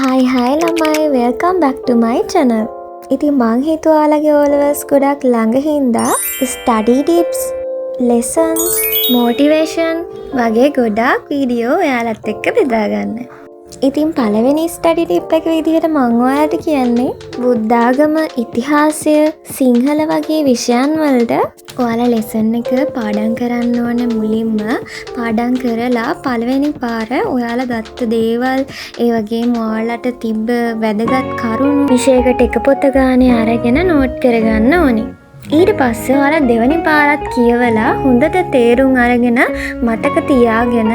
Hi ළමයි, welcome back to my channel. ඉතින් මං හිතුවා ඔයාලගේ O levels ගොඩක් ළඟ හින්දා study tips, lessons, motivation වගේ ගොඩක් වීඩියෝ ඔයාලත් එක්ක බෙදා ගන්න. ඉතින් පළවෙනි study tip එක විදිහට මං ඔයාලට කියන්නේ බුද්ධාගම, ඉතිහාසය, සිංහල වගේ විෂයන් වලට ඔයාලා lesson එක පාඩම් කරන්න ඕන. මුලින්ම පාඩම් කරලා පළවෙනි පාර ඔයාලා ගත්ත දේවල් ඒ වගේම ඔයාලට තිබ්බ වැදගත් කරුණු විෂයකට එක පොත ගානේ අරගෙන නෝට් කරගන්න ඕනේ. ඊට පස්සේ ඔයාලා දෙවෙනි පාරත් කියවලා හොඳට තේරුම් අරගෙන මතක තියාගෙන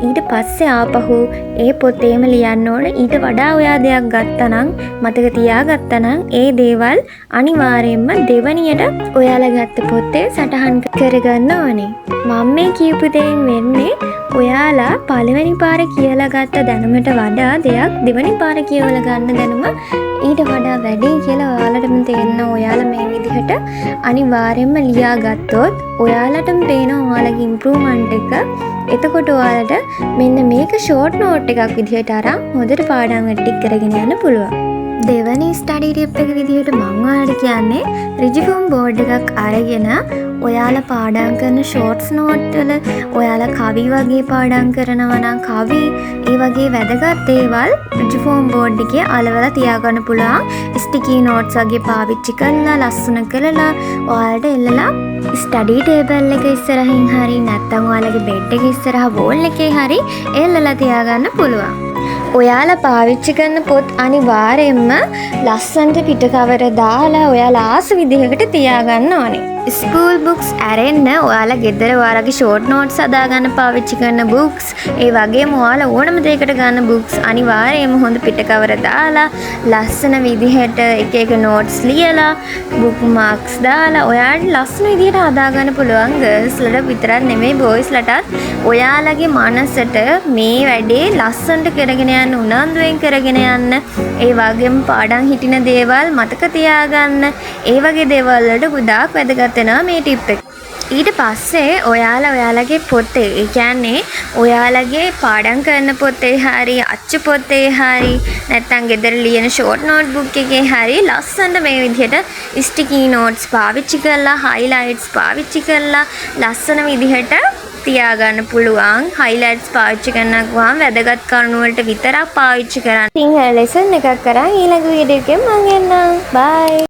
ඊට පස්සේ ආපහු ඒ පොතේම ලියන්න ඕන. ඊට වඩා ඔයා දෙයක් ගත්තනම් මතක තියාගත්තනම් ඒ දේවල් අනිවාර්යයෙන්ම දෙවනියට ඔයාලා ගත්ත පොතේ සටහන් කරගන්න ඕනේ. මම මේ කියපු දෙයින් වෙන්නේ ඔයාලා පළවෙනි පාර කියලා ගත්ත දැනුමට වඩා දෙයක් දෙවනි පාර කියවලා ගන්න දැනුම ඊට වඩා වැඩි කියලා ඔයාලටම තේරෙනවා. ඔයාලා මේ විදිහට අනිවාර්යයෙන්ම ලියා ගත්තොත් ඔයාලටම පේනවා ඔයාලගේ ඉම්ප්‍රූව්මන්ට් එක. එතකොට ඔයාලට මෙන්න මේක ෂෝට් නෝට් එකක් විදිහට අරන් හොඳට පාඩම් ටික කරගෙන යන්න පුළුවන්. දෙවැනි ස්ටඩි ටිප් එක විදිහට මම ඔයාලට කියන්නේ රිජිෆෝම් බෝඩ් එකක් අරගෙන ඔයාලා පාඩම් කරන ෂෝට්ස් නෝට් වල ඔයාලා කවි වගේ පාඩම් කරනවා නම් කවි ඒ වගේ වැදගත් දේවල් රිජිෆෝම් බෝඩ් එකේ අලවලා තියාගන්න පුළුවන්. ස්ටිකි නෝට්ස් වගේ පාවිච්චි කරලා ලස්සන කරලා ඔයාලට එල්ලලා ස්ටඩි ටේබල් එක ඉස්සරහින් හරි නැත්නම් ඔයාලගේ බෙඩ් එක ඉස්සරහා වෝල් එකේ හරි එල්ලලා තියාගන්න පුළුවන්. ඔයාලා පාවිච්චි කරන පොත් අනිවාර්යයෙන්ම ලස්සනට පිට කවර දාලා ඔයාලා ආස විදිහකට තියාගන්න ඕනේ. ස්කූල් බුක්ස් ඇරෙන්න ඔයාලා ගෙදර ඔයාලගේ ෂෝට් නෝට්ස් හදාගන්න පාවිච්චි කරන බුක්ස් ඒ වගේම ඔයාලා ඕනම දෙයකට ගන්න බුක්ස් අනිවාර්යයෙන්ම හොඳ පිට කවර දාලා ලස්සන විදිහට එක එක නෝට්ස් ලියලා බුක් මාක්ස් දාලා ඔයාලට ලස්සන විදිහට හදාගන්න පුළුවන්. ගර්ල්ස්ලට විතරක් නෙමෙයි බොයිස්ලටත් ඔයාලගේ මනසට මේ වැඩේ ලස්සනට කරගෙන යන්න උනන්දුවෙන් කරගෙන යන්න ඒ වගේම පාඩම් හිටින දේවල් මතක තියාගන්න ඒ වගේ දේවල් වලට ගොඩාක් වැදගත් වෙනවා මේ ටිප් එක. ඊට පස්සේ ඔයාලා ඔයාලගේ පොතේ ඒ කියන්නේ ඔයාලගේ පාඩම් කරන පොතේ හරි අච්චු පොතේ හරි නැත්නම් ගෙදර ලියන ෂෝට් නෝට් බුක් එකේ හරි ලස්සනට මේ විදිහට ස්ටිකි නෝට්ස් පාවිච්චි කරලා හයිලයිට්ස් පාවිච්චි කරලා ලස්සන විදිහට තියාගන්න පුළුවන්. හයිලයිට්ස් පාවිච්චි කරනකොහම වැදගත් කරුණු වලට විතරක් පාවිච්චි කරන්න. සිංහල ලෙසන් එකක් කරන් ඊළඟ වීඩියෝ එකෙන් මම එන්නම්. බයි.